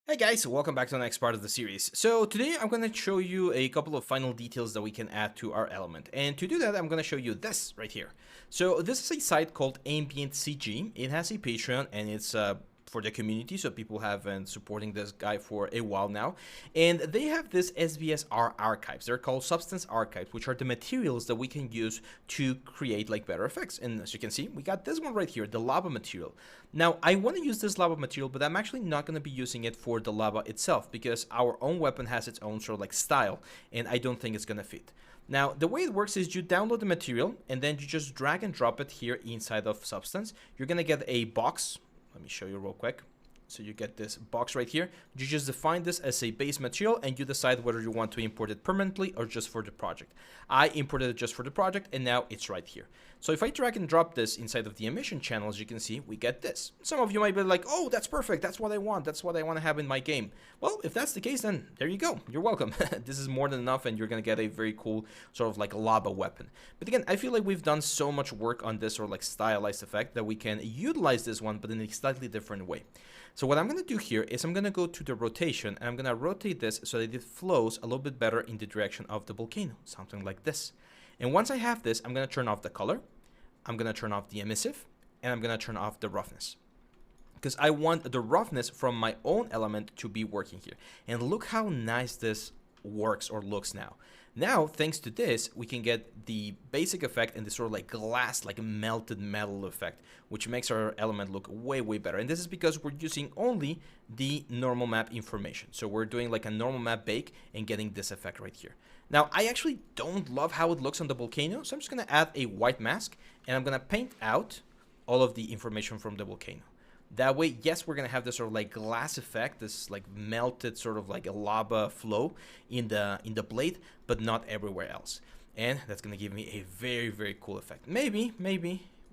Hey guys, welcome back to the next part of the series. So today I'm going to show you a couple of final details that we can add to our element. And to do that, I'm going to show you this right here. So this is a site called Ambient CG. It has a Patreon and it's for the community, so people have been supporting this guy for a while now. And they have this SVSR archives. They're called Substance Archives, which are the materials that we can use to create like better effects. And as you can see, we got this one right here, the lava material. Now, I want to use this lava material, but I'm actually not going to be using it for the lava itself because our own weapon has its own sort of like style, and I don't think it's going to fit. Now, the way it works is you download the material, and then you just drag and drop it here inside of Substance. You're going to get a box. Let me show you real quick. So you get this box right here. You just define this as a base material and you decide whether you want to import it permanently or just for the project. I imported it just for the project and now it's right here. So if I drag and drop this inside of the emission channel, as you can see, we get this. Some of you might be like, oh, that's perfect. That's what I want. That's what I want to have in my game. Well, if that's the case, then there you go. You're welcome. This is more than enough and you're going to get a very cool sort of like lava weapon. But again, I feel like we've done so much work on this sort of like stylized effect that we can utilize this one, but in a slightly different way. So what I'm going to do here is I'm going to go to the rotation and I'm going to rotate this so that it flows a little bit better in the direction of the volcano, something like this. And once I have this, I'm going to turn off the color, I'm going to turn off the emissive, and I'm going to turn off the roughness. Because I want the roughness from my own element to be working here. And look how nice this works or looks now. Now, thanks to this, we can get the basic effect and the sort of like glass, like melted metal effect, which makes our element look way, way better. And this is because we're using only the normal map information. So we're doing like a normal map bake and getting this effect right here. Now, I actually don't love how it looks on the volcano, so I'm just going to add a white mask and I'm going to paint out all of the information from the volcano. That way, yes, we're going to have this sort of like glass effect, this like melted sort of like a lava flow in the blade, but not everywhere else. And that's going to give me a very, very cool effect. Maybe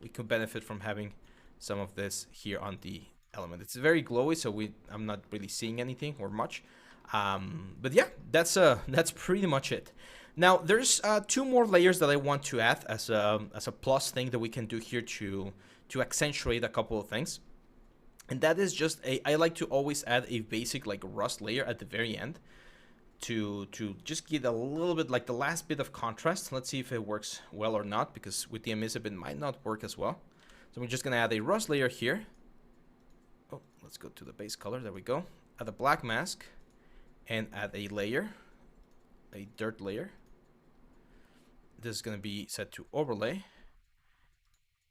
we could benefit from having some of this here on the element. It's very glowy, so I'm not really seeing anything or much. But yeah, that's pretty much it. Now, there's two more layers that I want to add as a plus thing that we can do here to accentuate a couple of things. And that is just I like to always add a basic like rust layer at the very end to just get a little bit like the last bit of contrast. Let's see if it works well or not, because with the emissive it might not work as well. So we're just gonna add a rust layer here. Oh, let's go to the base color. There we go. Add a black mask and add a layer, a dirt layer. This is gonna be set to overlay.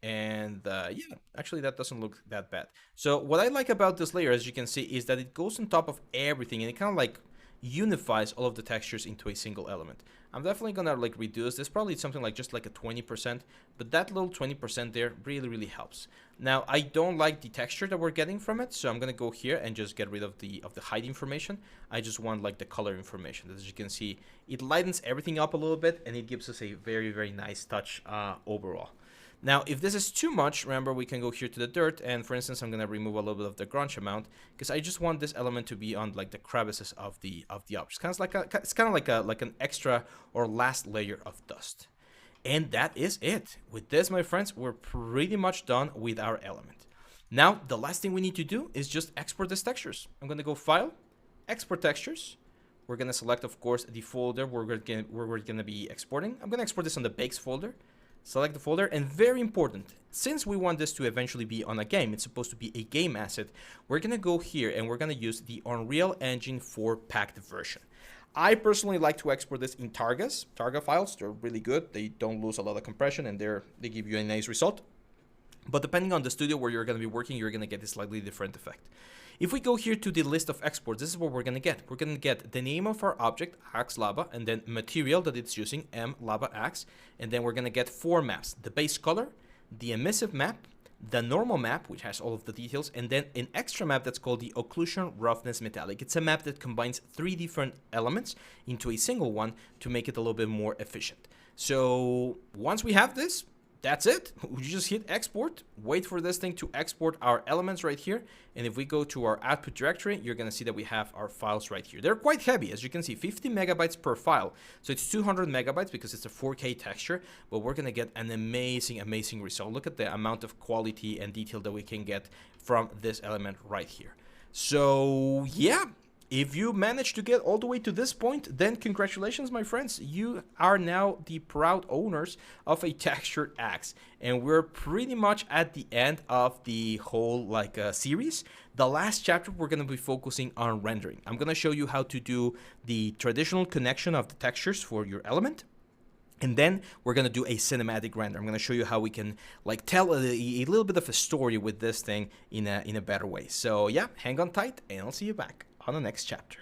And yeah, actually that doesn't look that bad. So what I like about this layer, as you can see, is that it goes on top of everything and it kind of like unifies all of the textures into a single element. I'm definitely gonna like reduce this, probably something like just like a 20%, but that little 20% there really helps. Now, I don't like the texture that we're getting from it, so I'm gonna go here and just get rid of the height information. I just want like the color information. As you can see, it lightens everything up a little bit and it gives us a very nice touch overall. Now, if this is too much, remember we can go here to the dirt, and for instance, I'm gonna remove a little bit of the grunge amount because I just want this element to be on like the crevices of the object. It's kind of like an extra or last layer of dust. And that is it. With this, my friends, we're pretty much done with our element. Now, the last thing we need to do is just export these textures. I'm gonna go File, Export Textures. We're gonna select, of course, the folder where we're gonna be exporting. I'm gonna export this on the Bakes folder. Select the folder, and very important, since we want this to eventually be on a game, it's supposed to be a game asset, we're gonna go here and we're gonna use the Unreal Engine 4 packed version. I personally like to export this in Targas. Targa files, they're really good. They don't lose a lot of compression and they give you a nice result. But depending on the studio where you're going to be working, you're going to get a slightly different effect. If we go here to the list of exports, this is what we're going to get. We're going to get the name of our object, Axe Lava, and then material that it's using, M Lava Axe. And then we're going to get 4 maps: the base color, the emissive map, the normal map, which has all of the details, and then an extra map that's called the Occlusion Roughness Metallic. It's a map that combines 3 different elements into a single one to make it a little bit more efficient. So once we have this, that's it. We just hit export, wait for this thing to export our elements right here. And if we go to our output directory, you're going to see that we have our files right here. They're quite heavy, as you can see, 50 megabytes per file. So it's 200 megabytes because it's a 4K texture, but we're going to get an amazing result. Look at the amount of quality and detail that we can get from this element right here. So yeah, if you managed to get all the way to this point, then congratulations, my friends. You are now the proud owners of a textured axe. And we're pretty much at the end of the whole series. The last chapter, we're going to be focusing on rendering. I'm going to show you how to do the traditional connection of the textures for your element. And then we're going to do a cinematic render. I'm going to show you how we can tell a little bit of a story with this thing in a better way. So yeah, hang on tight and I'll see you back on the next chapter.